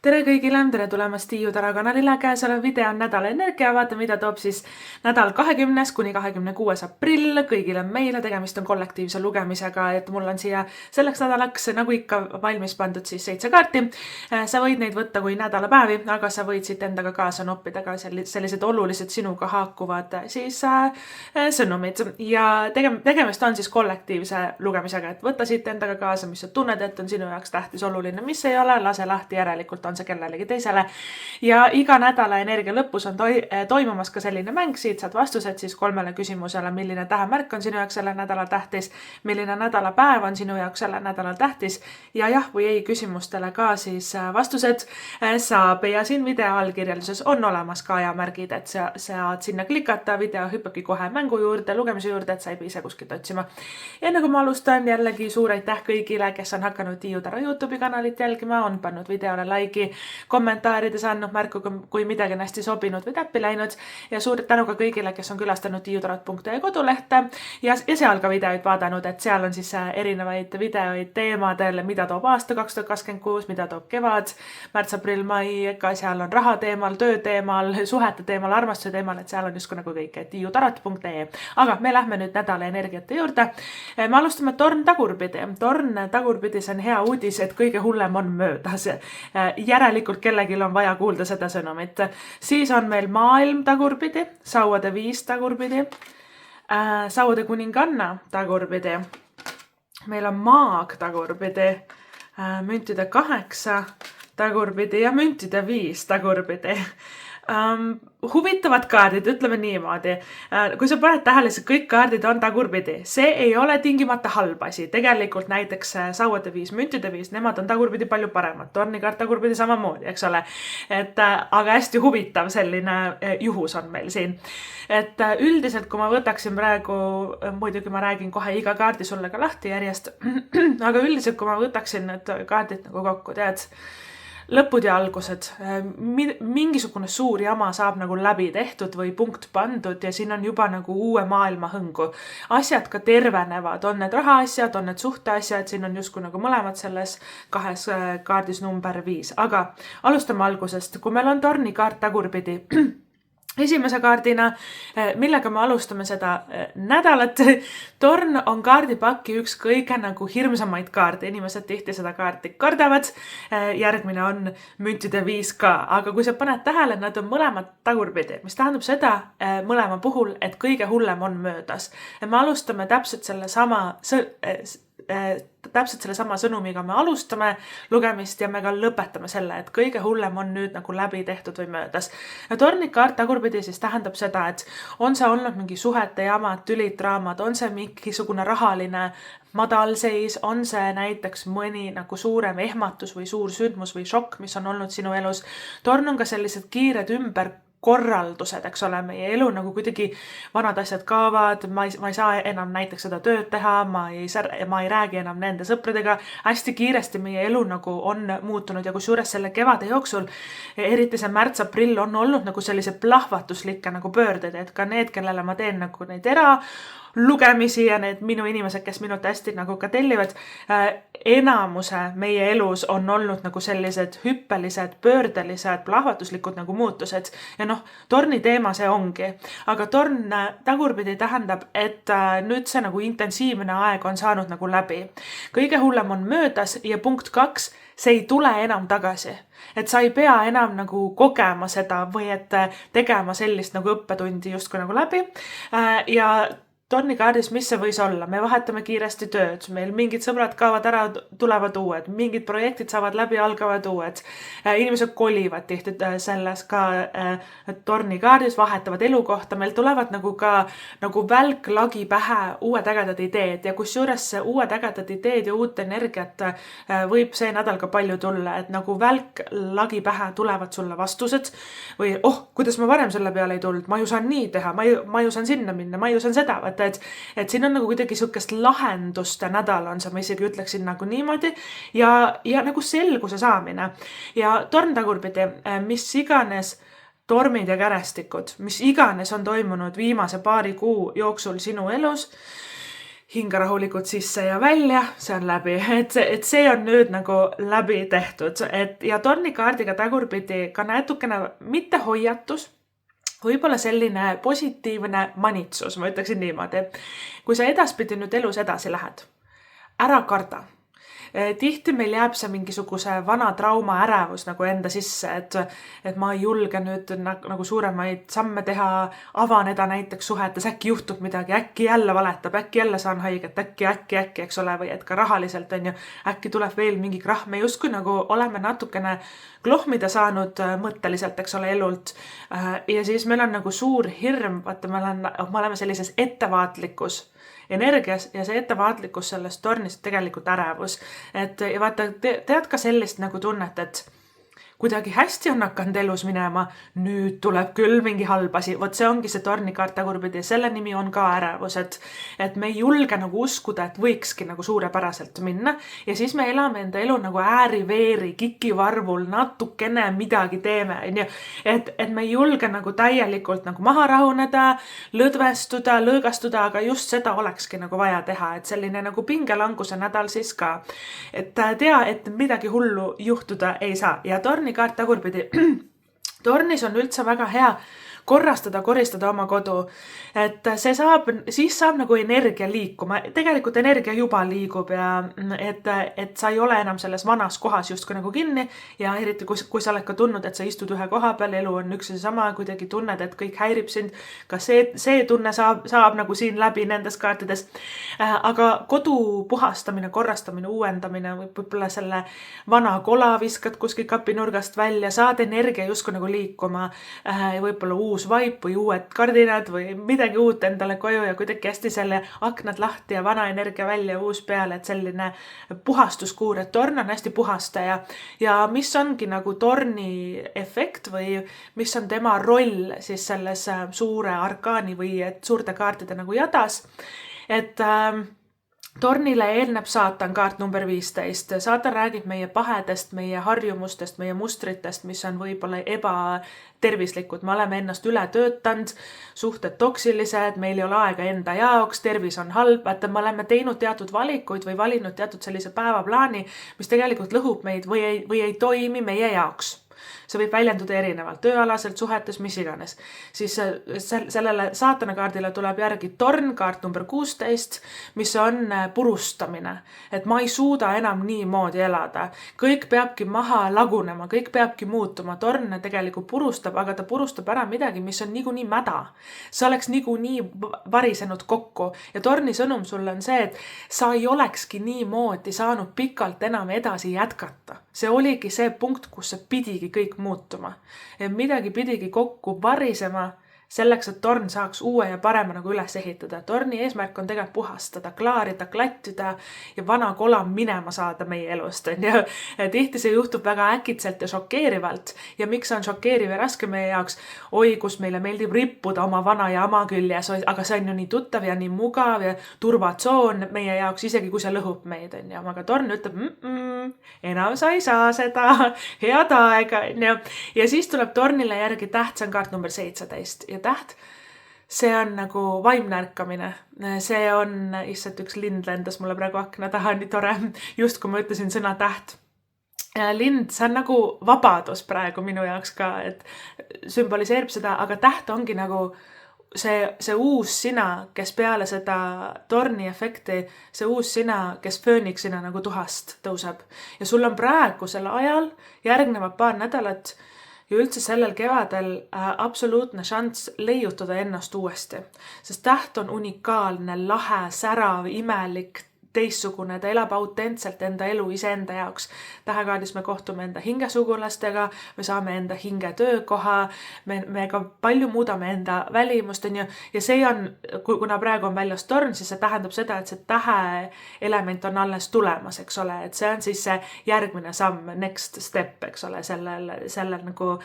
Tere kõigile, tere tulemast Tiiu Tara kanalile, käesolev video on nädala energia, vaata mida toob siis nädal 20. kuni 26. aprill kõigile meile, tegemist on kollektiivse lugemisega, et mul on siia selleks nädalaks nagu ikka valmis pandud siis 7 kaarti. Sa võid neid võtta kui nädalapäevi, aga sa võid siit endaga kaasa noppida ka sellised olulised sinuga haakuvad siis sõnumid ja tegemist on siis kollektiivse lugemisega, et võtta siit endaga kaasa, mis sa tunned, et on sinu jaoks tähtis oluline, mis ei ole, lase lahti, järelikult on see kellelegi teisele. Ja iga nädala energia lõpus on toimumas ka selline mäng, siit saad vastused siis 3 küsimusele, milline tähemärk on sinu jaoks selle nädala tähtis, milline nädalapäev on sinu jaoks selle nädala tähtis ja jah või ei küsimustele ka siis vastused saab ja siin video allkirjelduses on olemas ka ajamärgid, et saad sinna klikata, video hüppabki kohe mängu juurde, lugemise juurde, et sa ei pea ise kuskilt otsima. Ja enne kui ma alustan, jällegi suur aitäh kõigile, kes on hakanud Tiiu Tara YouTube'i kanalit jälgima, on pannud videole like'i, kommentaarides andnud märku, kui midagi on hästi sobinud või täppi läinud ja suur tänu ka kõigile, kes on külastanud tiiutarat.ee kodulehte ja seal ka videoid vaadanud, et seal on siis erinevaid videoid teemadel, mida toob aasta 2026, mida toob kevad, märts, aprill, mai, ka seal on raha teemal, töö teemal, suhete teemal, armastuse teemal, et seal on justkui nagu kõik, et tiiutarat.ee. Aga me lähme nüüd nädala energiate juurde. Me alustame torn tagurpidi. Torn tagurpidis on hea uudis, et kõige hullem on möödas. Järelikult kellelgi on vaja kuulda seda sõnumit. Siis on meil maailm tagurpidi, sauade 5 tagurpidi, sauade kuninganna tagurpidi, meil on maag tagurpidi, müntide 8 tagurpidi ja müntide 5 tagurpidi. Huvitavad kaardid, ütleme niimoodi. Kui sa paned tähele, see kõik kaardid on tagurpidi. See ei ole tingimata halb asi. Tegelikult näiteks sauade 5, müntide 5, nemad on tagurpidi palju paremad. Tornikaart tagurpidi samamoodi, eks ole. Aga hästi huvitav selline juhus on meil siin. Et üldiselt, kui ma võtaksin praegu, muidugi ma räägin kohe iga kaardi sulle ka lahti järjest, aga üldiselt, kui ma võtaksin need kaardid nagu kokku, tead, lõpud ja algused, mingisugune suur jama saab nagu läbi tehtud või punkt pandud ja siin on juba nagu uue maailma hõngu. Asjad ka tervenevad, on need rahaasjad, on need suhteasjad, siin on justkui nagu mõlemad selles 2 kaardis number 5. Aga alustame algusest, kui meil on tornikaart tagurpidi, esimese kaardina, millega me alustame seda nädalat. Torn on kaardipakki üks kõige nagu hirmsamaid kaarte. Inimesed tihti seda kaarti kardavad. Järgmine on müntide 5 ka. Aga kui sa paned tähele, nad on mõlemad tagurpidi, mis tähendab seda mõlema puhul, et kõige hullem on möödas. Me alustame täpselt selle sama sõnumiga me alustame lugemist ja me ka lõpetame selle, et kõige hullem on nüüd nagu läbi tehtud või möödas. Ja tornikaart tagurpidi siis tähendab seda, et on see olnud mingi suhete jamad, tülid, draamad, on see mingisugune rahaline madalseis, on see näiteks mõni nagu suurem ehmatus või suur sündmus või šokk, mis on olnud sinu elus. Torn on ka sellised kiired ümberkorraldused, eks ole, meie elu nagu kuidagi vanad asjad kaavad, ma ei saa enam näiteks seda tööd teha, ma ei räägi enam nende sõpradega, hästi kiiresti meie elu nagu on muutunud ja kusjuures selle kevade jooksul, eriti see märts-aprill on olnud nagu sellise plahvatuslikke nagu pöörded, et ka need, kellele ma teen nagu neid lugemisi ja need minu inimesed, kes minult hästi nagu ka tellivad, enamuse meie elus on olnud nagu sellised hüppelised, pöördelised, plahvatuslikud nagu muutused. Ja torni teema see ongi. Aga torn tagurpidi tähendab, et nüüd see nagu intensiivne aeg on saanud nagu läbi. Kõige hullem on möödas ja punkt 2, see ei tule enam tagasi. Et sa ei pea enam nagu kogema seda või et tegema sellist nagu õppetundi justkui nagu läbi. Ja tornikaardis, mis see võis olla? Me vahetame kiiresti tööd, meil mingid sõbrad kaovad ära, tulevad uued, mingid projektid saavad läbi, algavad uued. Inimesed kolivad tihti selles ka tornikaardis, vahetavad elukohta, meil tulevad nagu ka nagu välk lagi pähe uued ägedad ideed ja kusjuures see uued ägedad ideed ja uut energiat võib see nädal ka palju tulla, et nagu välk lagi pähe tulevad sulle vastused või kuidas ma varem selle peale ei tulnud, ma ju saan nii teha, ma ju saan sinna minna, ma ju saan seda, et siin on nagu kuidagi sukest lahenduste nädal on see, ma isegi ütleksin nagu niimoodi ja nagu selguse saamine. Ja torn tagurpidi, mis iganes tormid ja kärestikud, mis iganes on toimunud viimase paari kuu jooksul sinu elus, hinga rahulikult sisse ja välja, see on läbi, et see on nüüd nagu läbi tehtud, ja tornikaardiga tagurpidi ka natukene mitte hoiatus, võib-olla selline positiivne manitsus, ma ütleksin niimoodi. Kui sa edaspidi nüüd elus edasi lähed, ära karda. Tihti meil jääb see mingisuguse vana trauma ärevus nagu enda sisse, et ma ei julge nüüd nagu suuremaid samme teha, avaneda näiteks suhetes, äkki juhtub midagi, äkki jälle valetab, äkki jälle saan haiget, äkki, eks ole, või et ka rahaliselt on ju, äkki tuleb veel mingi krahv, me justkui nagu oleme natukene klohmida saanud mõtteliselt, eks ole, elult. Ja siis meil on nagu suur hirm, vaata, me oleme sellises ettevaatlikus energias ja see ettevaatlikkus sellest tornist tegelikult ärevus. Et ja vaata, tead ka sellist nagu tunnet, et kuidagi hästi on hakanud elus minema, nüüd tuleb küll mingi halb asi. Vot see ongi see tornikaart tagurpidi, selle nimi on ka ärevus, et me ei julge nagu uskuda, et võikski nagu suurepäraselt minna ja siis me elame enda elu nagu ääri-veeri, kikivarvul, natukene midagi teeme, et me ei julge nagu täielikult nagu maha rahuneda, lõdvestuda, lõõgastuda, aga just seda olekski nagu vaja teha, et selline nagu pingelanguse nädal siis ka, et tea, et midagi hullu juhtuda ei saa ja tornikaart tagurpidi. Tornis on üldse väga hea korrastada, koristada oma kodu, et siis saab nagu energia liikuma, tegelikult energia juba liigub ja et sa ei ole enam selles vanas kohas justkui nagu kinni ja eriti kui sa oled ka tundnud, et sa istud ühe koha peal, elu on üks ja sama, kuidagi tunned, et kõik häirib sind, ka see tunne saab nagu siin läbi nendes kaartides, aga kodu puhastamine, korrastamine, uuendamine, võib-olla selle vana kola viskad kuskil kapinurgast välja, saad energia justkui nagu liikuma, võib-olla uus vaip või uued kardinad või midagi uut endale koju ja kuidagi hästi selle aknad lahti ja vana energia välja uus peale, et selline puhastuskuur, et torn on hästi puhastaja ja mis ongi nagu torni efekt või mis on tema roll siis selles suure arkaani või suurte kaartide nagu jadas, et tornile eelneb saatan, kaart number 15. Saatan räägib meie pahedest, meie harjumustest, meie mustritest, mis on võib-olla ebatervislikud. Me oleme ennast üle töötanud, suhted toksilised, meil ei ole aega enda jaoks, tervis on halb, et me oleme teinud teatud valikuid või valinud teatud sellise päevaplaani, mis tegelikult lõhub meid või ei toimi meie jaoks. See võib väljenduda erinevalt, tööalaselt, suhetes, mis iganes. Siis sellele saatana kaardile tuleb järgi torn, kaart number 16, mis on purustamine. Et ma ei suuda enam niimoodi elada. Kõik peabki maha lagunema, kõik peabki muutuma. Torn tegelikult purustab, aga ta purustab ära midagi, mis on niikuinii mäda. See oleks niikuinii varisenud kokku. Ja torni sõnum sulle on see, et sa ei olekski niimoodi saanud pikalt enam edasi jätkata. See oligi see punkt, kus see pidigi kõik muutuma. Ja midagi pidigi kokku varisema selleks, et torn saaks uue ja parema nagu üles ehitada. Torni eesmärk on tegelikult puhastada, klaarida, klattida ja vana kola minema saada meie elust. Ja tihti see juhtub väga äkitselt ja šokeerivalt. Ja miks on šokeeriv ja raske meie jaoks? Oi, kus meile meeldib rippuda oma vana ja ama küljes, aga see on ju nii tuttav ja nii mugav ja turvatsoon meie jaoks, isegi kui see lõhub meid. Aga torn ütleb, enam sa ei saa seda, head aega. Ja siis tuleb tornile järgi täht, see on kaart number 17 ja täht, see on nagu vaimne ärkamine. See on, issand, üks lind lendas mulle praegu akna taha, nii tore, just kui ma ütlesin sõna täht. Lind, see on nagu vabadus praegu minu jaoks ka, et sümboliseerib seda, aga täht ongi nagu see uus sina, kes peale seda torni efekti, see uus sina, kes fööniksina nagu tuhast tõuseb. Ja sul on praegusel ajal järgnevad paar nädalat ja üldse sellel kevadel absoluutne šanss leiutada ennast uuesti. Sest täht on unikaalne, lahe, särav, imelik, teistsugune, ta elab autentselt enda elu iseenda jaoks. Tähekaardis me kohtume enda hingesugulastega, me saame enda hinge töökoha, me ka palju muudame enda välimust, ja see on, kuna praegu on väljas torn, siis see tähendab seda, et see tähe element on alles tulemas, eks ole, et see on siis see järgmine samm, next step, eks ole, sellel nagu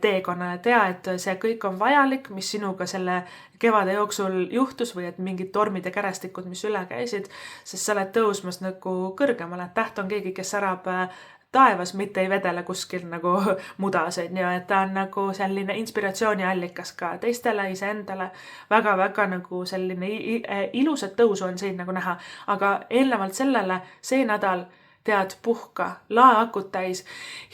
teekonnal, et et see kõik on vajalik, mis sinuga selle kevade jooksul juhtus või et mingid tormid ja kärestikud, mis üle käisid, sest sa oled tõusmas nagu kõrgemale. Täht on keegi, kes särab taevas, mitte ei vedele kuskil nagu mudas, et ta on nagu selline inspiratsiooniallikas ka teistele, iseendale, väga-väga nagu selline ilusat tõusu on siin nagu näha, aga eelnevalt sellele see nädal tead, puhka, lae akud täis,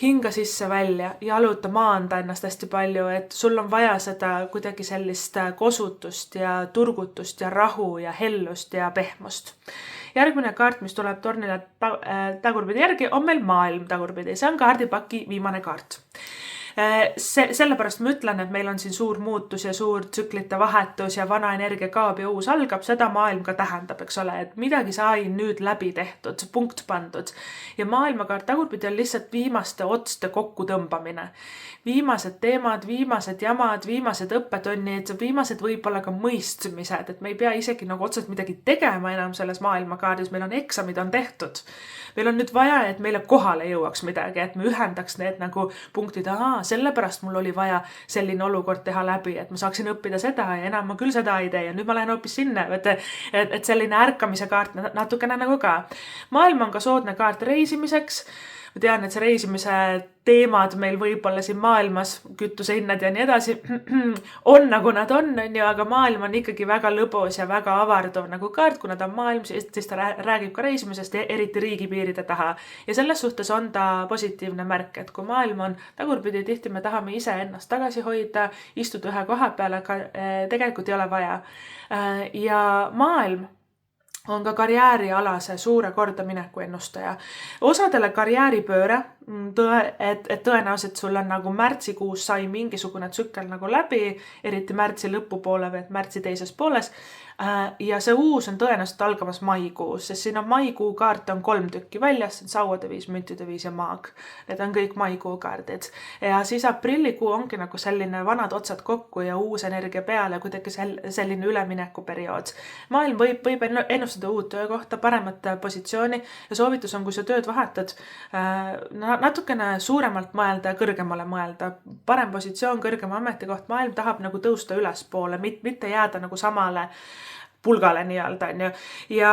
hinga sisse välja, jaluta, maanda ennast hästi palju, et sul on vaja seda kuidagi sellist kosutust ja turgutust ja rahu ja hellust ja pehmust. Järgmine kaart, mis tuleb tornile tagurpidi järgi, on meil maailm tagurpidi. See on kaardipaki viimane kaart. Sellepärast ma ütlen, et meil on siin suur muutus ja suur tsüklite vahetus ja vana energia kaob ja uus algab, seda maailm ka tähendab, eks ole, et midagi sai nüüd läbi tehtud, punkt pandud. Ja maailmakaart tagurpidi on lihtsalt viimaste otste kokku tõmbamine. Viimased teemad, viimased jamad, viimased õppetunnid, viimased võib-olla ka mõistmised, et me ei pea isegi nagu otseselt midagi tegema enam selles maailmakaardis, meil on eksamid on tehtud. Meil on nüüd vaja, et meile kohale jõuaks midagi, et me ühendaks need nagu punktid, sellepärast mul oli vaja selline olukord teha läbi, et ma saaksin õppida seda ja enam ma küll seda ei tee ja nüüd ma lähen hoopis sinna, et selline ärkamise kaart natukene nagu ka. Maailm on ka soodne kaart reisimiseks. Ma tean, et see reisimise teemad meil võib-olla siin maailmas, kütusehinnad ja nii edasi, on nagu nad on, aga maailm on ikkagi väga lõbus ja väga avarduv nagu kaart, kuna ta on maailm, siis ta räägib ka reisimisest, eriti riigipiiride taha. Ja selles suhtes on ta positiivne märk, et kui maailm on tagurpidi, tihti me tahame ise ennast tagasi hoida, istuda ühe koha peale, tegelikult ei ole vaja. Ja maailm on ka karjäärialase suure kordamineku ennustaja. Osadele karjääripööre, et tõenäoliselt sul on nagu märtsikuus sai mingisugune tsükkel nagu läbi, eriti märtsi lõpupoole või märtsi teises pooles. Ja see uus on tõenäoliselt algamas maikuus, sest siin on maikuu kaarte on 3 tükki väljas, sauade 5, müntide 5 ja maag. Need on kõik maikuu kaardid. Ja siis aprillikuu ongi nagu selline vanad otsad kokku ja uus energia peale, kuidagi selline üleminekuperiood. Maailm võib ennustada uut töökohta, paremat positsiooni ja soovitus on, kui sa tööd vahetad, natukene suuremalt mõelda ja kõrgemale mõelda. Parem positsioon, kõrgem ametikoht, maailm tahab nagu tõusta ülespoole, mitte jääda nagu samale pulgale nii-öelda. Ja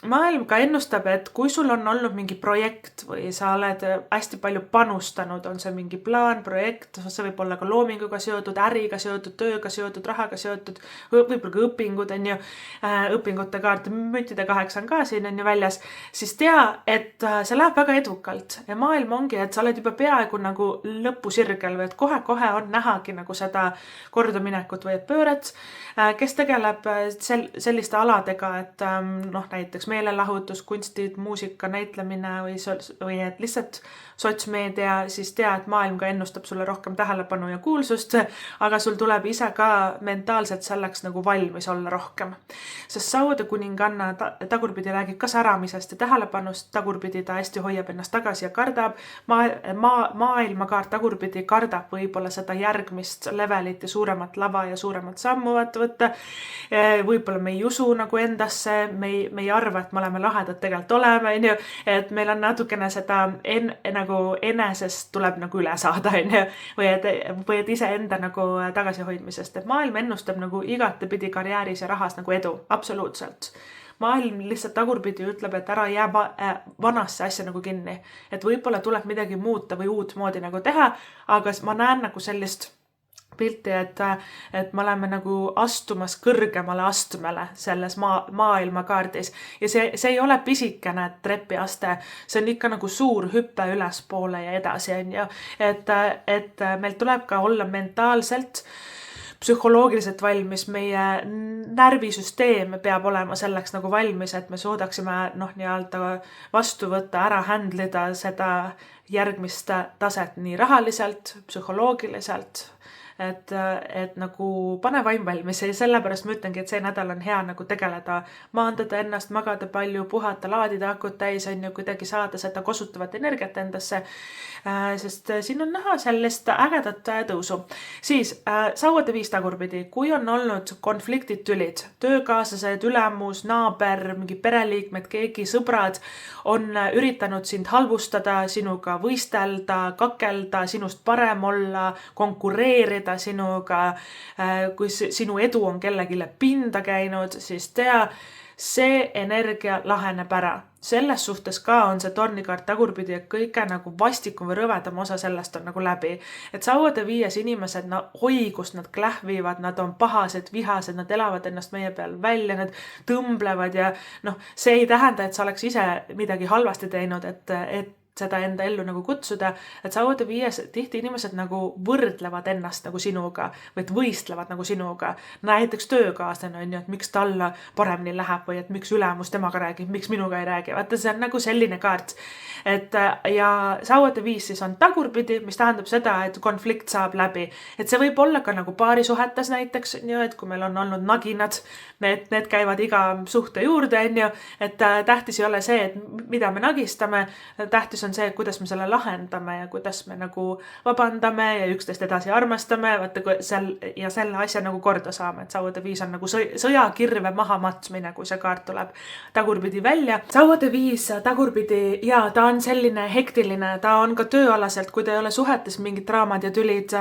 maailm ka ennustab, et kui sul on olnud mingi projekt või sa oled hästi palju panustanud, on see mingi plaan, projekt, see võib olla ka loominguga seotud, äriga seotud, tööga seotud, rahaga seotud, võib-olla ka õpingud, õpingute kaart, müntide 8 on ka siin on ju väljas, siis tea, et see läheb väga edukalt ja maailm ongi, et sa oled juba peaaegu nagu lõpusirgel või et kohe-kohe on nähagi nagu seda kordaminekut või pööret, kes tegeleb selliste aladega, et näiteks meelelahutus, kunstid, muusika, näitlemine või et lihtsalt sotsmeedia, siis tea, et maailm ka ennustab sulle rohkem tähelepanu ja kuulsust, aga sul tuleb ise ka mentaalselt selleks nagu valmis olla rohkem. Sest sauade kuninganna tagurpidi räägib ka säramisest ja tähelepanust, tagurpidi ta hästi hoiab ennast tagasi ja kardab. Maailmakaart tagurpidi kardab võib-olla seda järgmist levelit ja suuremat lava ja suuremat sammu võtta. Võib-olla me ei usu nagu endasse, me ei arva, et me oleme lahedad, tegelikult oleme, et meil on natukene seda nagu enesest tuleb nagu üle saada, või et iseenda nagu tagasihoidmisest, et maailm ennustab nagu igatepidi karjääris ja rahas nagu edu, absoluutselt. Maailm lihtsalt tagurpidi ütleb, et ära jää vanasse asja nagu kinni, et võib-olla tuleb midagi muuta või uut moodi nagu teha, aga ma näen nagu sellist pilti, et me oleme nagu astumas kõrgemale astmele selles maailmakaardis ja see ei ole pisikene trepiaste, see on ikka nagu suur hüppe ülespoole ja edasi, et meil tuleb ka olla mentaalselt psühholoogiliselt valmis, meie närvisüsteem peab olema selleks nagu valmis, et me suudaksime nii-öelda vastu võtta, ära handlida seda järgmist taset nii rahaliselt, psühholoogiliselt, et nagu pane vaim valmis ja sellepärast ma ütlengi, et see nädal on hea nagu tegeleda, maandada ennast, magada palju, puhata, laadida akud täis, kuidagi saada seda kosutavat energiat endasse, sest siin on näha sellist ägedat tõusu. Siis sauade 5 tagurpidi, kui on olnud konfliktid, tülid, töökaaslased, ülemus, naaber, mingi pereliikmed, keegi, sõbrad on üritanud sind halvustada, sinuga võistelda, kakelda, sinust parem olla, konkureerida sinuga, kui sinu edu on kellegile pinda käinud, siis tea, see energia laheneb ära. Selles suhtes ka on see tornikaart tagurpidi ja kõige nagu vastikum või rõvedam osa sellest on nagu läbi. Et sauade viies inimesed, kus nad klähvivad, nad on pahased, vihased, nad elavad ennast meie peal välja, nad tõmblevad ja see ei tähenda, et sa oleks ise midagi halvasti teinud, et seda enda ellu nagu kutsuda, et sauade viies tihti inimesed nagu võrdlevad ennast nagu sinuga või et võistlevad nagu sinuga. Näiteks töökaaslane on ju, et miks talle paremini läheb või et miks ülemus temaga räägib, miks minuga ei räägi. Vaata, see on nagu selline kaart. Ja sauade viis siis on tagurpidi, mis tähendab seda, et konflikt saab läbi. Et see võib olla ka nagu paarisuhetes näiteks, et kui meil on olnud naginad, need käivad iga suhte juurde, et tähtis ei ole see, et mida me nagistame, tähtis on see, kuidas me selle lahendame ja kuidas me nagu vabandame ja üksteist edasi armastame, ja selle asja nagu korda saame, et sauade viis on nagu sõjakirve maha matsmine, kui see kaart tuleb tagurpidi välja. Sauade viis tagurpidi, ja ta on selline hektiline, ta on ka tööalaselt, kui ta ei ole suhetes mingid draamad ja tülid,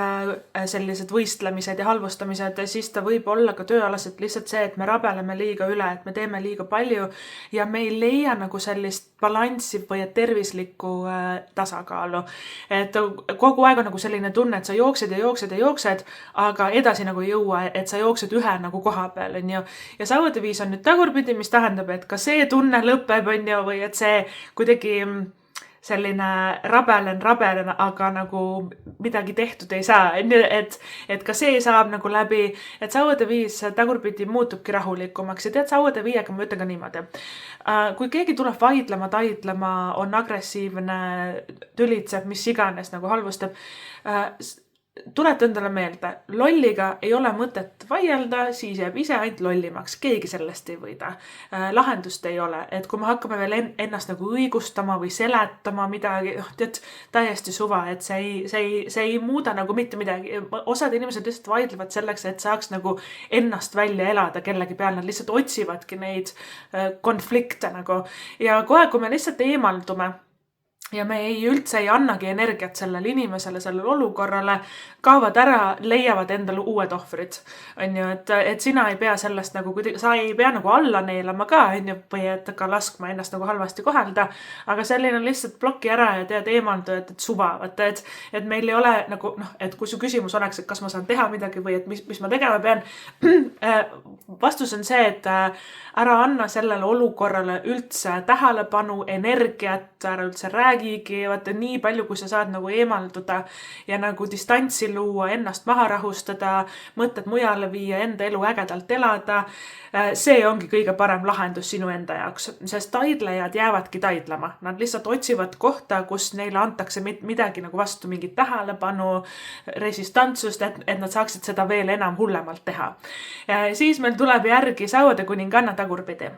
sellised võistlemised ja halvustamised, siis ta võib olla ka tööalaselt lihtsalt see, et me rabeleme liiga üle, et me teeme liiga palju ja me ei leia nagu sellist balanssi või tervislikku tasakaalu. Et kogu aeg on nagu selline tunne, et sa jooksed ja jooksed ja jooksed, aga edasi nagu ei jõua, et sa jooksed ühe nagu koha peal, on ju. Ja sauade viis on nüüd tagurpidi, mis tähendab, et ka see tunne lõpeb, on ju, või et see kuidagi selline rabelen, aga nagu midagi tehtud ei saa, et ka see saab nagu läbi, et sauade viis tagurpidi muutubki rahulikumaks ja tead, sauade viiega ma ütlen ka niimoodi. Kui keegi tuleb vaidlema, taidlema, on agressiivne, tülitseb, mis iganes nagu halvustab, tuleta endale meelde, lolliga ei ole mõtet vaielda, siis jääb ise ainult lollimaks, keegi sellest ei võida. Lahendust ei ole, et kui me hakkame veel ennast nagu õigustama või seletama midagi, tead, täiesti suva, et see ei muuda nagu mitte midagi. Osad inimesed lihtsalt vaidlevad selleks, et saaks nagu ennast välja elada kellegi peal, nad lihtsalt otsivadki neid konflikte nagu. Ja kohe, kui me lihtsalt eemaldume, ja me üldse ei annagi energiat sellele inimesele, sellele olukorrale, kaovad ära, leiavad endale uued ohvrid. On ju, et sina ei pea sellest nagu, sa ei pea nagu alla neelama ka, on ju, või et ka laskma ennast nagu halvasti kohelda, aga selline lihtsalt bloki ära ja tead eemaldu, et suva, et meil ei ole nagu, et kui su küsimus oleks, et kas ma saan teha midagi või et mis ma tegema pean, vastus on see, et ära anna sellele olukorrale üldse tähelepanu, energiat, ära üldse räägigi, vaata nii palju, kui sa saad nagu eemalduda ja nagu distantsi luua, ennast maha rahustada, mõtted mujale viia, enda elu ägedalt elada. See ongi kõige parem lahendus sinu enda jaoks, sest taidlejad jäävadki taidlema. Nad lihtsalt otsivad kohta, kus neile antakse midagi nagu vastu, mingit tähelepanu, resistantsust, et nad saaksid seda veel enam hullemalt teha. Siis meil tuleb järgi sauade kuninganna tagurpidi.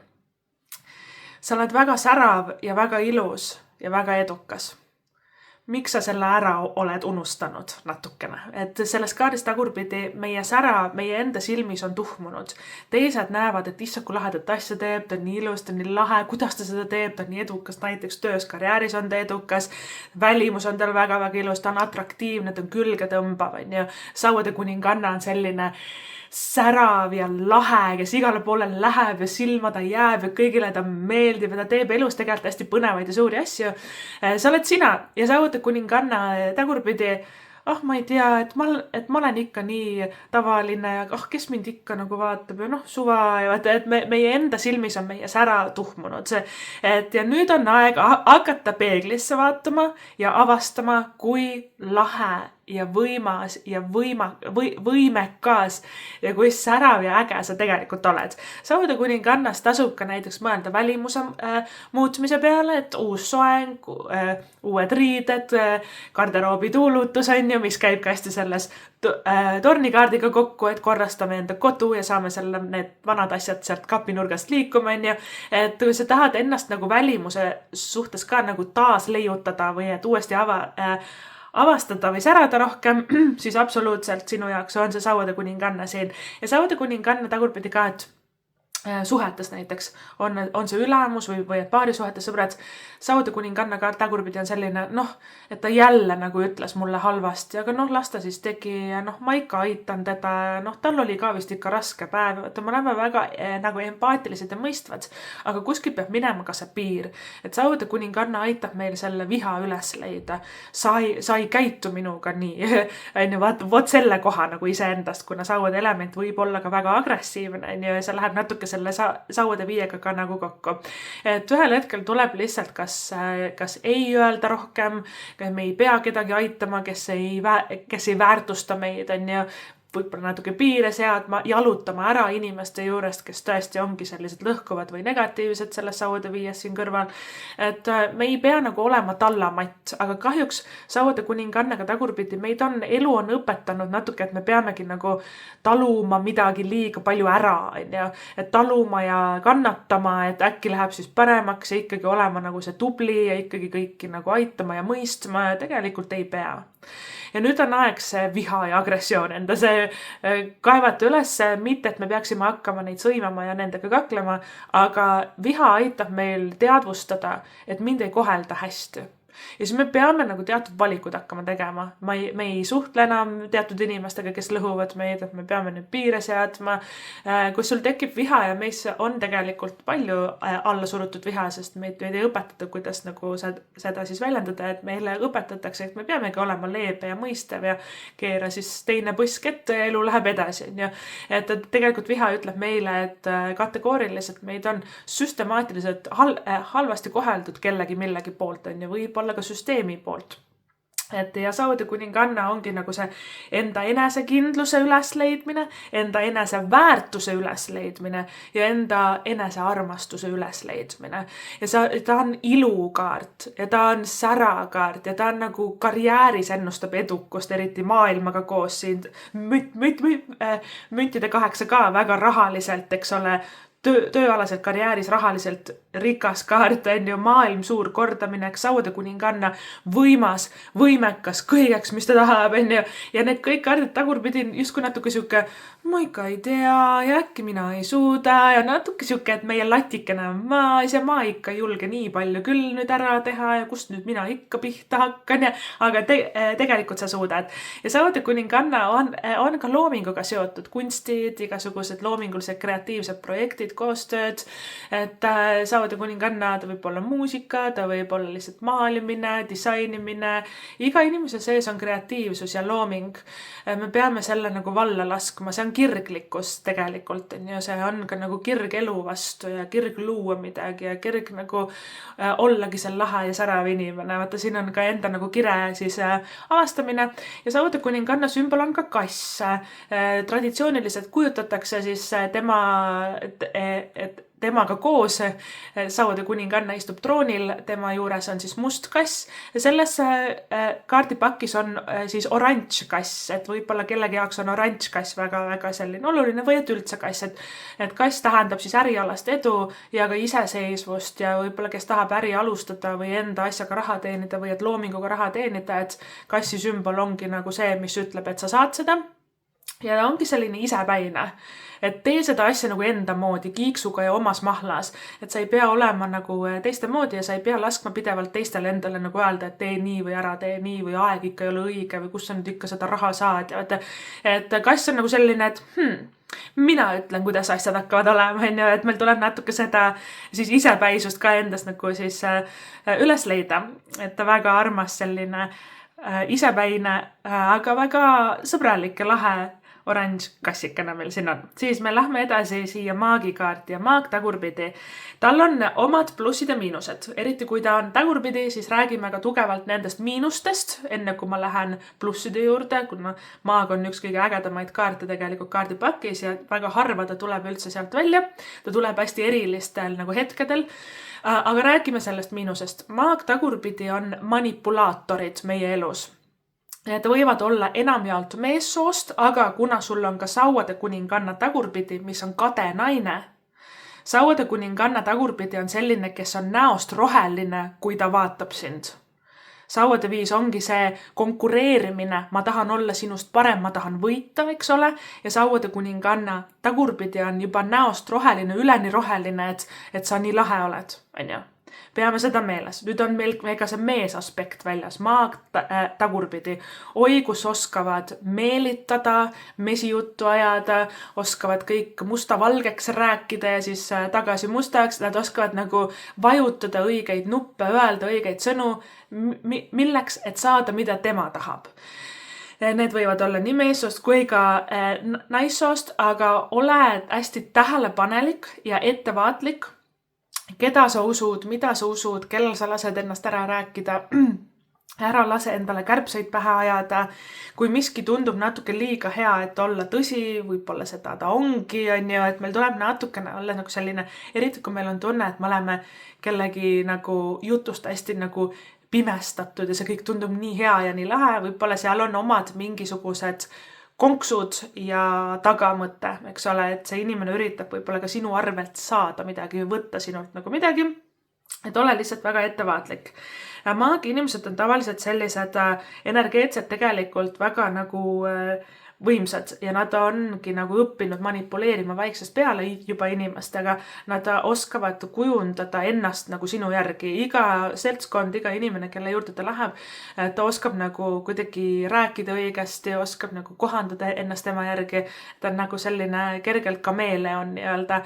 Sa oled väga särav ja väga ilus ja väga edukas. Miks sa selle ära oled unustanud natukene? Et selles kaardis tagurpidi meie sära, meie enda silmis on tuhmunud. Teised näevad, et issa kui lahedat asja teeb, ta on nii ilus, ta on nii lahe, kuidas ta seda teeb, ta on nii edukas, näiteks töös, karjääris on ta edukas, välimus on tal väga-väga ilus, ta on atraktiivne, ta on külgetõmbav, on ju. Sauade kuninganna on selline särav ja lahe, kes igale poole läheb ja silma ta jääb ja kõigile ta meeldib ja ta teeb elus tegelikult hästi põnevaid ja suuri asju. Sa oled sina ja sauade kuninganna tagurpidi, ma ei tea, et ma olen ikka nii tavaline ja kes mind ikka nagu vaatab ja suva ja vaata, et meie enda silmis on meie sära tuhmunud. Ja nüüd on aeg hakata peeglisse vaatama ja avastama, kui lahe ja võimas ja võimekas ja kui särav ja äge sa tegelikult oled. Sauade kuningannast tasub ka näiteks mõelda välimuse muutmise peale, et uus soeng, uued riided, garderoobi tuulutus on ju, mis käib ka hästi selles tornikaardiga kokku, et korrastame enda kodu ja saame need vanad asjad sealt kapinurgast liikuma, on ju. Et kui sa tahad ennast nagu välimuse suhtes ka nagu taas leiutada või et uuesti avastada või särada rohkem, siis absoluutselt sinu jaoks on see sauade kuninganna siin. Ja sauade kuninganna tagurpidi ka, et suhetes näiteks, on see ülemus või et paarisuhetes sõbrad, Saude kuninganna kaart tagurpidi on selline, et ta jälle nagu ütles mulle halvasti, aga las ta siis tegi ja ma ikka aitan teda ja tal oli ka vist ikka raske päev, et me oleme väga nagu empaatilised ja mõistvad, aga kuskil peab minema ka see piir, et Saude kuninganna aitab meil selle viha üles leida. Sa ei käitu minuga nii, vot selle koha nagu iseendast, kuna Saude element võib olla ka väga agressiivne, ja see läheb natuke selle Saude viiega ka nagu kokku. Et ühel hetkel tuleb lihtsalt kas ei öelda rohkem, me ei pea kedagi aitama, kes ei väärtusta meid, on ju, võib-olla natuke piire seadma, jalutama ära inimeste juurest, kes tõesti ongi sellised lõhkuvad või negatiivsed selles Saude viies siin kõrval. Et me ei pea nagu olema tallamatt, aga kahjuks Saude kuningannaga tagurpidi elu on õpetanud natuke, et me peamegi nagu taluma midagi liiga palju ära, et taluma ja kannatama, et äkki läheb siis paremaks ja ikkagi olema nagu see tubli ja ikkagi kõiki nagu aitama ja mõistma ja tegelikult ei pea. Ja nüüd on aeg see viha ja agressioon enda see kaevata üles, mitte et me peaksime hakkama neid sõimama ja nendega kaklema, aga viha aitab meil teadvustada, et mind ei kohelda hästi. Ja siis me peame nagu teatud valikud hakkama tegema. Me ei suhtle enam teatud inimestega, kes lõhuvad meid, et me peame nüüd piire seadma. Kui sul tekib viha ja meis on tegelikult palju alla surutud viha, sest meid ei õpetata, kuidas nagu seda siis väljendada, et meile õpetatakse, et me peamegi olema leebe ja mõistev ja keera siis teine põsk ette ja elu läheb edasi. Et tegelikult viha ütleb meile, et kategooriliselt meid on süstemaatiliselt halvasti koheldud kellegi millegi poolt, võib-olla ka süsteemi poolt. Ja Saude kuninganna ongi nagu see enda enesekindluse ülesleidmine, enda eneseväärtuse ülesleidmine ja enda enesearmastuse ülesleidmine. Ja ta on ilukaart ja ta on särakaart ja ta on nagu karjääris ennustab edukust, eriti maailmaga koos siin müntide 8 ka väga rahaliselt, eks ole, tööalaselt karjääris rahaliselt rikas kaart, on ju, maailm suur kordamine, Saude kuninganna võimas, võimekas kõigeks, mis ta tahab, on ju, ja need kõik kaardid tagurpidi justkui natuke siuke, ma ikka ei tea ja äkki mina ei suuda ja natuke siuke, et meie latikene on maas ja ma ikka julge nii palju küll nüüd ära teha ja kust nüüd mina ikka pihta hakkan ja, aga tegelikult sa suudad. Ja Saude kuninganna on ka loominguga seotud, kunstid, igasugused loomingulised kreatiivsed projektid, koostööd, et Saude kuninganna, ta võib olla muusika, ta võib olla lihtsalt maalimine, disainimine, iga inimese sees on kreatiivsus ja looming. Me peame selle nagu valla laskma, see on kirglikkus tegelikult, see on ka nagu kirg elu vastu ja kirg luua midagi ja kirg nagu ollagi seal lahe ja särav inimene. Vaata, siin on ka enda nagu kire siis avastamine ja Saude kuninganna sümbol on ka kass. Traditsiooniliselt kujutatakse siis temaga koos Saude kuninganna istub troonil, tema juures on siis must kass ja selles kaardipakis on siis oranž kass, et võib-olla kellegi jaoks on oranž kass väga-väga selline oluline või et üldse kass, et kass tähendab siis ärialast edu ja ka iseseisvust ja võib-olla kes tahab äri alustada või enda asjaga raha teenida või et loominguga raha teenida, et kassi sümbol ongi nagu see, mis ütleb, et sa saad seda ja ongi selline isepäine. Et tee seda asja nagu enda moodi, kiiksuga ja omas mahlas, et sa ei pea olema nagu teiste moodi ja sa ei pea laskma pidevalt teistele endale nagu öelda, et tee nii või ära tee nii või aeg ikka ei ole õige või kus sa nüüd ikka seda raha saad ja et kass on nagu selline, et mina ütlen, kuidas asjad hakkavad olema, et meil tuleb natuke seda siis isepäisust ka endast nagu siis üles leida, et väga armas selline isepäine, aga väga sõbralik ja lahe oranž kassikene meil siin on. Siis me lähme edasi siia maagikaarti ja maag tagurpidi. Tal on omad plussid ja miinused. Eriti kui ta on tagurpidi, siis räägime ka tugevalt nendest miinustest, enne kui ma lähen plusside juurde, kuna maag on üks kõige ägedamaid kaarte tegelikult kaardipakis ja väga harva ta tuleb üldse sealt välja. Ta tuleb hästi erilistel nagu hetkedel. Aga räägime sellest miinusest. Maag tagurpidi on manipulaatorid meie elus. Need võivad olla enamjaolt meessoost, aga kuna sul on ka Saude kuninganna tagurpidi, mis on kade naine, Saude kuninganna tagurpidi on selline, kes on näost roheline, kui ta vaatab sind. Sauade 5 ongi see konkureerimine, ma tahan olla sinust parem, ma tahan võita, eks ole, ja sauade kuninganna tagurpidi on juba näost roheline, üleni roheline, et sa nii lahe oled, on ju. Peame seda meeles. Nüüd on meil ka see meesaspekt väljas. Maag tagurpidi. Oi, kus oskavad meelitada, mesijuttu ajada, oskavad kõik musta-valgeks rääkida ja siis tagasi mustaks. Nad oskavad nagu vajutada õigeid nuppe, öelda õigeid sõnu, milleks, et saada, mida tema tahab. Need võivad olla nii meessoost kui ka naissoost, aga ole hästi tähelepanelik ja ettevaatlik, keda sa usud, mida sa usud, kellel sa lased ennast ära rääkida, ära lase endale kärbseid pähe ajada. Kui miski tundub natuke liiga hea, et olla tõsi, võib-olla seda ta ongi, on ju, et meil tuleb natukene olla nagu selline, eriti kui meil on tunne, et me oleme kellegi nagu jutust hästi nagu pimestatud ja see kõik tundub nii hea ja nii lahe, võib-olla seal on omad mingisugused konksud ja tagamõte, eks ole, et see inimene üritab võib-olla ka sinu arvelt saada midagi, võtta sinult nagu midagi, et ole lihtsalt väga ettevaatlik. Maagi inimesed on tavaliselt sellised energeetsed tegelikult väga nagu võimsad ja nad ongi nagu õppinud manipuleerima vaiksest peale juba inimestega. Nad oskavad kujundada ennast nagu sinu järgi. Iga seltskond, iga inimene, kelle juurde ta läheb, ta oskab nagu kuidagi rääkida õigesti, oskab nagu kohandada ennast tema järgi. Ta on nagu selline kergelt kameeleon nii-öelda.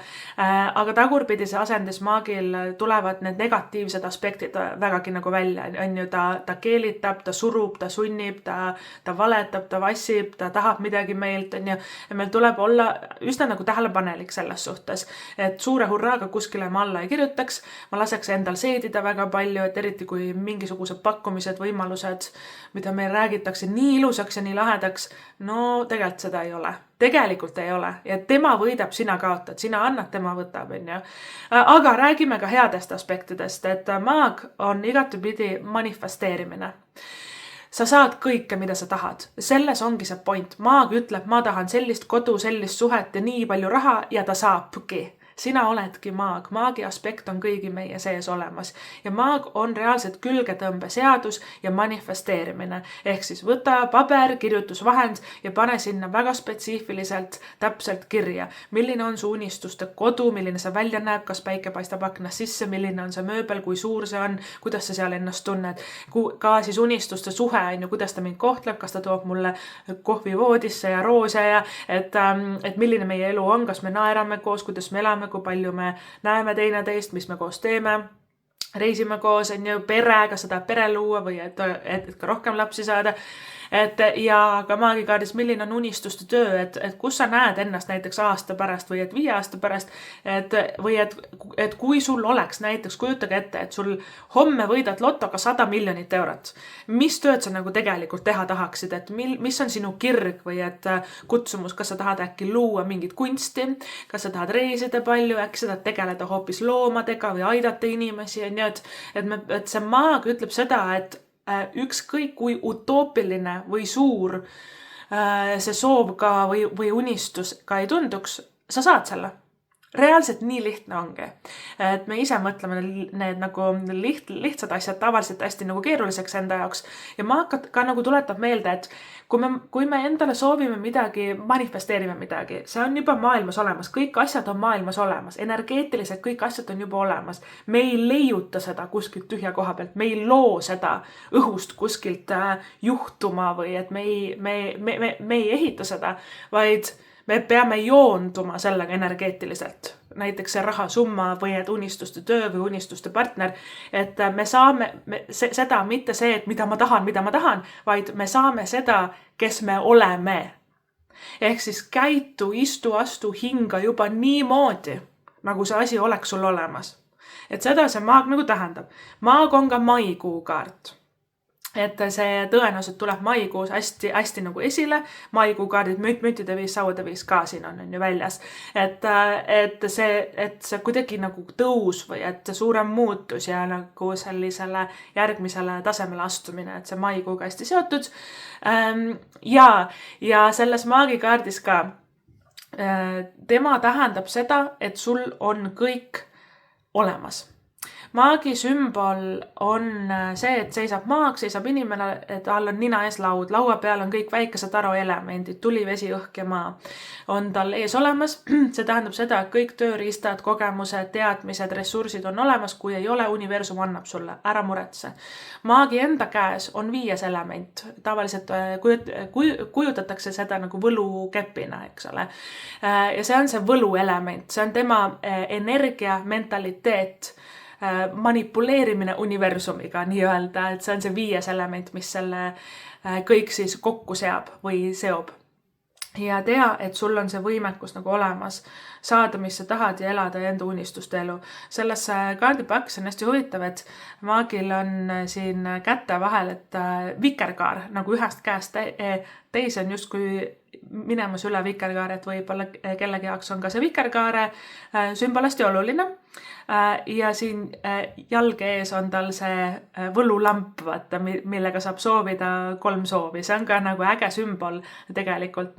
Aga tagurpidise asendis maagil tulevad need negatiivsed aspektid vägagi nagu välja. On ju, ta keelitab, ta surub, ta sunnib, ta valetab, ta vassib, ta tahab midagi meilt, on ju, ja meil tuleb olla üsna nagu tähelepanelik selles suhtes, et suure hurraaga kuskile ma alla ei kirjutaks, ma laseks endal seedida väga palju, et eriti kui mingisugused pakkumised, võimalused, mida meil räägitakse nii ilusaks ja nii lahedaks, no tegelikult seda ei ole. Tegelikult ei ole. Ja tema võidab, sina kaotad, sina annad, tema võtab, on ju. Aga räägime ka headest aspektidest, et maag on igatepidi manifesteerimine. Sa saad kõike, mida sa tahad. Selles ongi see point. Maag ütleb, ma tahan sellist kodu, sellist suhet ja nii palju raha ja ta saabki. Sina oledki maag. Maagi aspekt on kõigi meie sees olemas. Ja maag on reaalselt külgetõmbe seadus ja manifesteerimine. Ehk siis võta paber, kirjutusvahend ja pane sinna väga spetsiifiliselt täpselt kirja. Milline on su unistuste kodu, milline see välja näeb, kas päike paistab aknast sisse, milline on see mööbel, kui suur see on, kuidas sa seal ennast tunned. Ka siis unistuste suhe on ju, kuidas ta mind kohtleb, kas ta toob mulle kohvi voodisse ja roose ja et milline meie elu on, kas me naerame koos, kuidas me elame, kui palju me näeme teineteist, mis me koos teeme, reisime koos, on ju pere, kas sa tahad pere luua või et ka rohkem lapsi saada. Ja ka maagikaardis, milline on unistuste töö, et kus sa näed ennast näiteks aasta pärast või et 5 aasta pärast, või et kui sul oleks näiteks, kujutage ette, et sul homme võidad lotoga 100 miljonit eurot. Mis tööd sa nagu tegelikult teha tahaksid, et mis on sinu kirg või et kutsumus, kas sa tahad äkki luua mingit kunsti, kas sa tahad reisida palju, äkki sa tahad tegeleda hoopis loomadega või aidata inimesi, et see maag ütleb seda, et ükskõik kui utoopiline või suur see soov ka või unistus ka ei tunduks, sa saad selle. Reaalselt nii lihtne ongi. Et me ise mõtleme need nagu lihtsad asjad tavaliselt hästi nagu keeruliseks enda jaoks. Ja ma ka nagu tuletab meelde, et kui me endale soovime midagi, manifesteerime midagi, see on juba maailmas olemas. Kõik asjad on maailmas olemas. Energeetiliselt kõik asjad on juba olemas. Me ei leiuta seda kuskilt tühja koha pealt. Me ei loo seda õhust kuskilt juhtuma või et me ei ehita seda, vaid me peame joonduma sellega energeetiliselt. Näiteks see rahasumma või et unistuste töö või unistuste partner, et me saame seda mitte see, et mida ma tahan, vaid me saame seda, kes me oleme. Ehk siis käitu, istu, astu, hinga juba niimoodi, nagu see asi oleks sul olemas. Et seda see maag nagu tähendab. Maag on ka maikuu kaart. Et see tõenäoliselt tuleb maikuus hästi nagu esile. Maikuu kaardid, müntide viis, sauade viis ka siin on ju väljas. Et see kuidagi nagu tõus või et suurem muutus ja nagu sellisele järgmisele tasemele astumine, et see maikuuga hästi seotud. Ja selles maagikaardis ka tema tähendab seda, et sul on kõik olemas. Maagi sümbol on see, et seisab maag, seisab inimene, et all on nina ees laud. Laua peal on kõik väikesed aroelemendid, tuli, vesi, õhk ja maa on tal ees olemas. See tähendab seda, et kõik tööriistad, kogemused, teadmised, ressursid on olemas. Kui ei ole, universum annab sulle, ära muretse. Maagi enda käes on 5 element. Tavaliselt kujutatakse seda nagu võlukepina, eks ole. Ja see on see võluelement, see on tema energia, mentaliteet, manipuleerimine universumiga nii-öelda, et see on see 5 element, mis selle kõik siis kokku seab või seob. Ja tea, et sul on see võimekus nagu olemas saada, mis sa tahad ja elada enda unistuste elu. Selles kaardipakis on hästi huvitav, et maagil on siin kätte vahel, et vikerkaar nagu ühest käest teise on justkui minemas üle vikerkaare, et võib-olla kellegi jaoks on ka see vikerkaare sümbol hästi oluline. Ja siin jalge ees on tal see võlulamp, vaata, millega saab soovida 3 soovi. See on ka nagu äge sümbol tegelikult,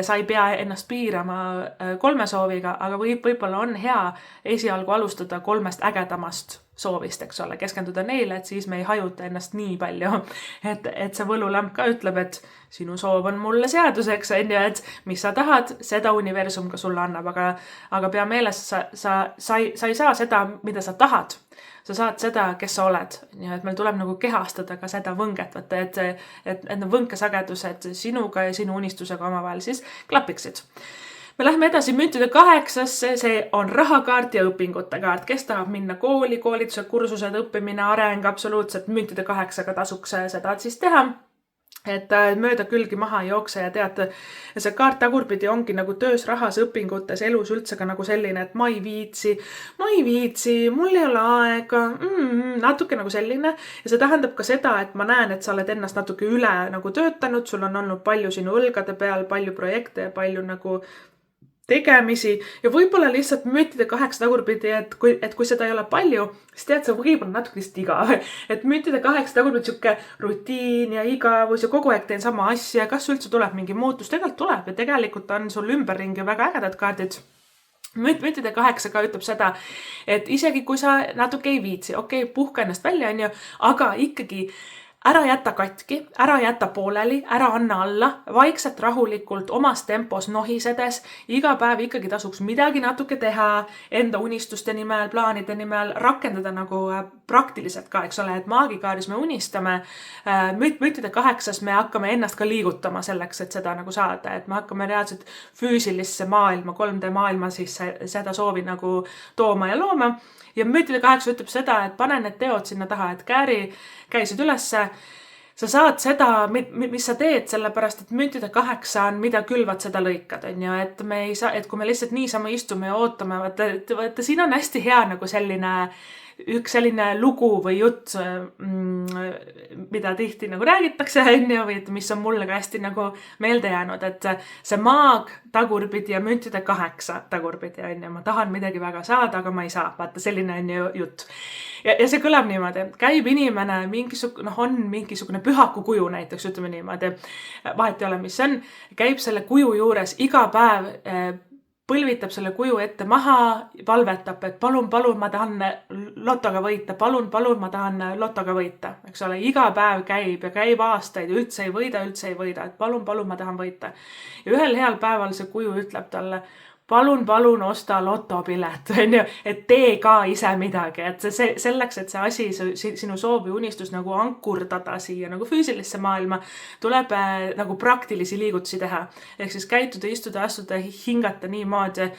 sa ei pea ennast piirama 3 sooviga, aga võib-olla on hea esialgu alustada 3 ägedamast soovist, eks ole, keskenduda neile, et siis me ei hajuta ennast nii palju, et see võlulamp ka ütleb, et sinu soov on mulle seaduseks, et mis sa tahad, seda universum ka sulle annab, aga pea meeles, sa ei saa seda, mida sa tahad. Sa saad seda, kes sa oled. Ja et meil tuleb nagu kehastada ka seda võnget, et need võnkesagedused sinuga ja sinu unistusega omavahel siis klapiksid. Me lähme edasi müntide 8, see on rahakaart ja õpingute kaart. Kes tahab minna kooli, koolitused, kursused, õppimine, areng, absoluutselt müntide 8-ga tasuks seda siis teha. Et mööda külgi maha ei jookse ja tead, see kaart tagurpidi ongi nagu töös, rahas, õpingutes, elus üldse ka nagu selline, et ma ei viitsi, mul ei ole aega, natuke nagu selline. Ja see tähendab ka seda, et ma näen, et sa oled ennast natuke üle nagu töötanud, sul on olnud palju sinu õlgade peal, palju projekte ja palju nagu tegemisi ja võib-olla lihtsalt müntide 8 tagurpidi, et kui seda ei ole palju, siis tead, see võib olla natuke lihtsalt igav. Et müntide 8 tagurpidi siuke rutiin ja igavus ja kogu aeg teen sama asja, kas üldse tuleb mingi muutus, tegelikult tuleb ja tegelikult on sul ümberringi väga ägedad kaardid. Müntide 8 ka ütleb seda, et isegi kui sa natuke ei viitsi, puhka ennast välja, aga ikkagi ära jäta katki, ära jäta pooleli, ära anna alla, vaikselt rahulikult omas tempos nohisedes, iga päev ikkagi tasuks midagi natuke teha, enda unistuste nimel, plaanide nimel, rakendada nagu praktiliselt ka, eks ole, et maagikaaris me unistame, müntide 8 me hakkame ennast ka liigutama selleks, et seda nagu saada, et me hakkame reaalselt füüsilisse maailma, 3D maailma siis seda soovi nagu tooma ja looma. Ja müntide 8 ütleb seda, et pane need teod sinna taha, et käisid ülesse, sa saad seda, mis sa teed, sellepärast, et müntide 8 on, mida külvad, seda lõikad, on ju, et me ei saa, et kui me lihtsalt niisama istume ja ootame, vaata, siin on hästi hea nagu üks selline lugu või jutt, mida tihti nagu räägitakse, või mis on mulle ka hästi nagu meelde jäänud, et see maag tagurpidi ja müntide 8 tagurpidi, on ju, ma tahan midagi väga saada, aga ma ei saa, vaata, selline on ju jutt. Ja see kõlab niimoodi, käib inimene, on mingisugune pühaku kuju näiteks, ütleme niimoodi, vahet ei ole, mis see on, käib selle kuju juures iga päev, põlvitab selle kuju ette maha, palvetab, et palun, ma tahan lotoga võita, palun, ma tahan lotoga võita, eks ole, iga päev käib ja käib aastaid ja üldse ei võida, et palun, ma tahan võita. Ja ühel heal päeval see kuju ütleb talle, palun osta lotopilet, et tee ka ise midagi, et selleks, et see asi, sinu soov või unistus nagu ankurdada siia nagu füüsilisse maailma, tuleb nagu praktilisi liigutusi teha. Ehk siis käituda, istuda, astuda, hingata niimoodi,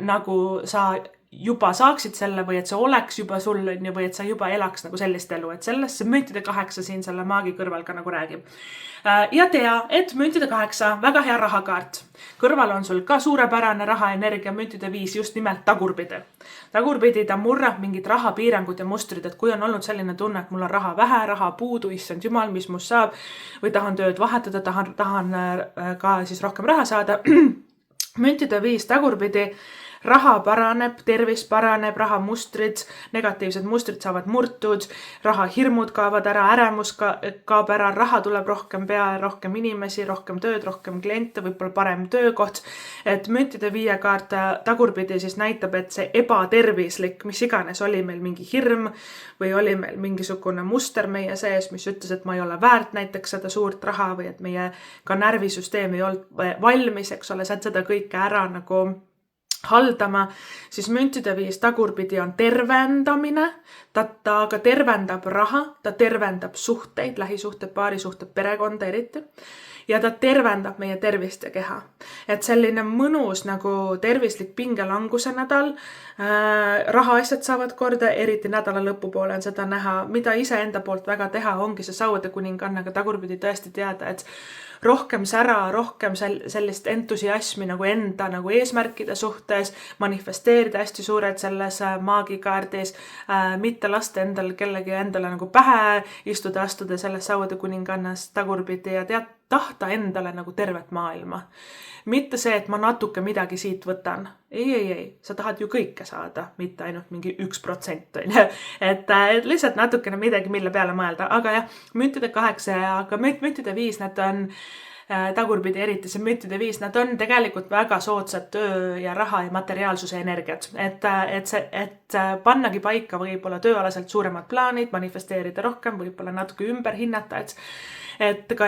nagu sa juba saaksid selle või et see oleks juba sul või et sa juba elaks nagu sellist elu, et sellest see müntide 8 siin selle maagi kõrval ka nagu räägib. Ja tea, et müntide 8, väga hea rahakaart. Kõrval on sul ka suurepärane rahaenergia, müntide 5, just nimelt tagurpidi. Tagurpidi ta murrab mingid rahapiirangud ja mustrid, et kui on olnud selline tunne, et mul on raha vähe, raha puudu, issand jumal, mis must saab, või tahan tööd vahetada, tahan ka siis rohkem raha saada. Müntide 5 tagurpidi raha paraneb, tervis paraneb, rahamustrid, negatiivsed mustrid saavad murtud, rahahirmud kaovad ära, äremus kaob ära, raha tuleb rohkem peale, rohkem inimesi, rohkem tööd, rohkem kliente, võib-olla parem töökoht. Et müntide viiekaart tagurpidi siis näitab, et see ebatervislik, mis iganes oli meil mingi hirm või oli meil mingisugune muster meie sees, mis ütles, et ma ei ole väärt näiteks seda suurt raha või et meie ka närvisüsteem ei olnud valmis, eks ole, saad seda kõike ära nagu haldama, siis müntide viis tagurpidi on tervendamine, ta aga tervendab raha, ta tervendab suhteid, lähisuhted, paarisuhted, perekonda eriti. Ja ta tervendab meie tervist ja keha. Et selline mõnus nagu tervislik pingelanguse nädal, rahaasjad saavad korda, eriti nädala lõpupoole on seda näha, mida ise enda poolt väga teha, ongi see sauade kuningannaga tagurpidi tõesti teada, et rohkem sära, rohkem sellist entusiasmi nagu enda nagu eesmärkide suhtes, manifesteerida hästi suured selles maagikaardis, mitte lasta endal kellegi endale nagu pähe istuda, astuda selles sauade kuningannas tagurpidi ja tahta endale nagu tervet maailma. Mitte see, et ma natuke midagi siit võtan. Ei. Sa tahad ju kõike saada, mitte ainult mingi 1%. Et lihtsalt natukene midagi, mille peale mõelda. Aga jah, müntide 8 ja aga müntide 5, nad on tagurpidi eriti see müntide 5, nad on tegelikult väga soodsad töö ja raha ja materiaalsuse energiat. Et pannagi paika võib-olla tööalaselt suuremad plaanid, manifesteerida rohkem, võib-olla natuke ümber hinnata, et ka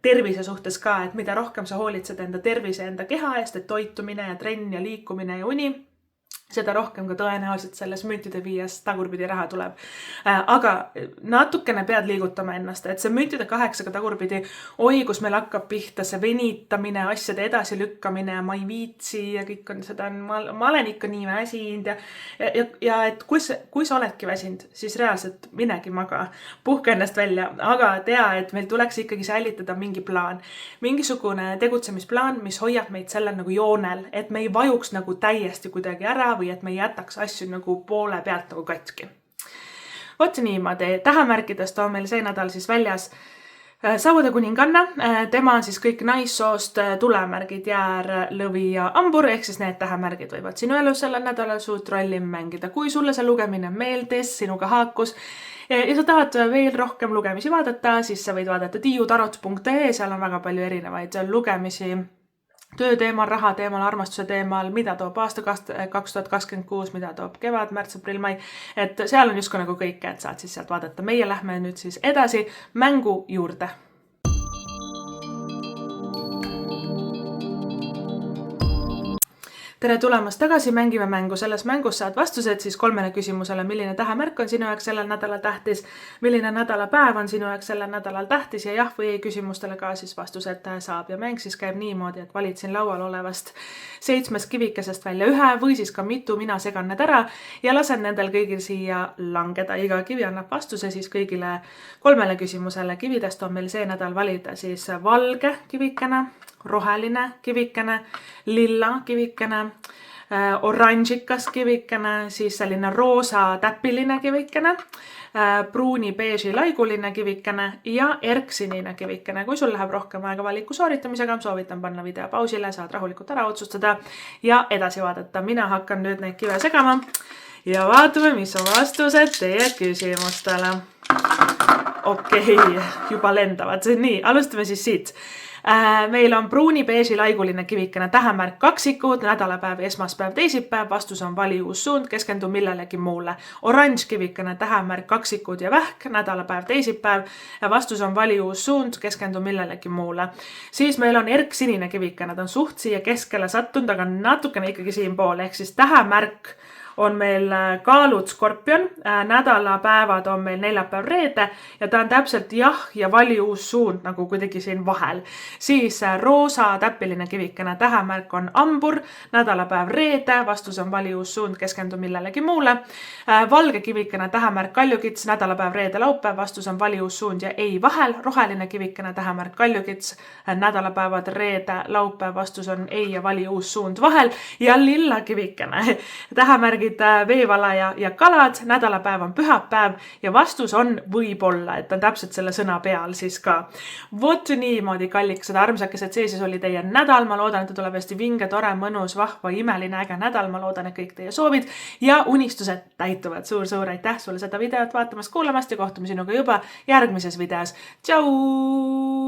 tervise suhtes ka, et mida rohkem sa hoolitsed enda tervise, enda keha eest, et toitumine ja trenn ja liikumine ja uni, seda rohkem ka tõenäoliselt selles müntide 5 tagurpidi raha tuleb. Aga natukene pead liigutama ennast, et see müntide 8 tagurpidi, kus meil hakkab pihta see venitamine, asjade edasi lükkamine, ma ei viitsi ja kõik on seda, ma olen ikka nii väsinud ja et kui sa oledki väsinud, siis reaalselt minegi maga, puhka ennast välja, aga tea, et meil tuleks ikkagi säilitada mingi plaan, mingisugune tegutsemisplaan, mis hoiab meid sellel nagu joonel, et me ei vajuks nagu täiesti kuidagi ära või et me jätaks asju nagu poole pealt nagu katki. Vot niimoodi, tähemärkidest on meil see nädal siis väljas sauade kuninganna, tema on siis kõik naissoost tulemärgid, jäär, lõvi ja ambur, ehk siis need tähemärgid võivad sinu elus sellel nädalal suurt rolli mängida. Kui sulle see lugemine meeldis, sinuga haakus ja sa tahad veel rohkem lugemisi vaadata, siis sa võid vaadata tiiutarot.ee, seal on väga palju erinevaid lugemisi töö teemal, raha teemal, armastuse teemal, mida toob aasta 2026, mida toob kevad, märts, aprill, mai. Et seal on justkui nagu kõike, et saad siis sealt vaadata. Meie lähme nüüd siis edasi mängu juurde. Tere tulemast tagasi, mängime mängu. Selles mängus saad vastused siis 3 küsimusele, milline tähemärk on sinu jaoks sellel nädalal tähtis, milline nädalapäev on sinu jaoks sellel nädalal tähtis ja jah või ei küsimustele ka siis vastused saab. Ja mäng siis käib niimoodi, et valid siin laual olevast 7 kivikesest välja ühe või siis ka mitu, mina segan need ära ja lasen nendel kõigil siia langeda. Iga kivi annab vastuse siis kõigile 3 küsimusele. Kividest on meil see nädal valida siis valge kivikene, roheline kivikene, lilla kivikene, oranžikas kivikene, siis selline roosa täpiline kivikene, pruuni beeži laiguline kivikene ja erksinine kivikene. Kui sul läheb rohkem aega valiku sooritamisega, soovitan panna video pausile, saad rahulikult ära otsustada ja edasi vaadata. Mina hakkan nüüd neid kive segama ja vaatame, mis on vastused teie küsimustele. Okei, juba lendavad. Nii, alustame siis siit. Meil on pruuni beeži laiguline kivikene, tähemärk kaksikud, nädalapäev, esmaspäev, teisipäev, vastus on vali uus suund, keskendu millelegi muule. Oranž kivikene, tähemärk kaksikud ja vähk, nädalapäev, teisipäev, vastus on vali uus suund, keskendu millelegi muule. Siis meil on erksinine kivikene, ta on suht siia keskele sattunud, aga natukene ikkagi siin poole, ehk siis tähemärk on meil kaalud skorpion, nädalapäevad on meil neljapäev, reede ja ta on täpselt jah ja vali uus suund nagu kuidagi siin vahel. Siis roosa täpiline kivikene, tähemärk on ambur, nädalapäev, reede, vastus on vali uus suund, keskendu millelegi muule. Valge kivikene, tähemärk kaljukits, nädalapäev, reede, laupäev, vastus on vali uus suund ja ei vahel. Roheline kivikene, tähemärk kaljukits, nädalapäevad, reede, laupäev, vastus on ei ja vali uus suund vahel. Ja lilla kivikene, tähemärk räägid veevala ja kalad, nädalapäev on pühapäev ja vastus on võib-olla, et on täpselt selle sõna peal siis ka. Vot niimoodi, kallikesed, armsakesed, see siis oli teie nädal. Ma loodan, et ta tuleb hästi vinge, tore, mõnus, vahva, imeline, äge nädal. Ma loodan, et kõik teie soovid ja unistused täituvad. Suur aitäh sulle seda videot vaatamast, kuulamast ja kohtume sinuga juba järgmises videos. Tšau!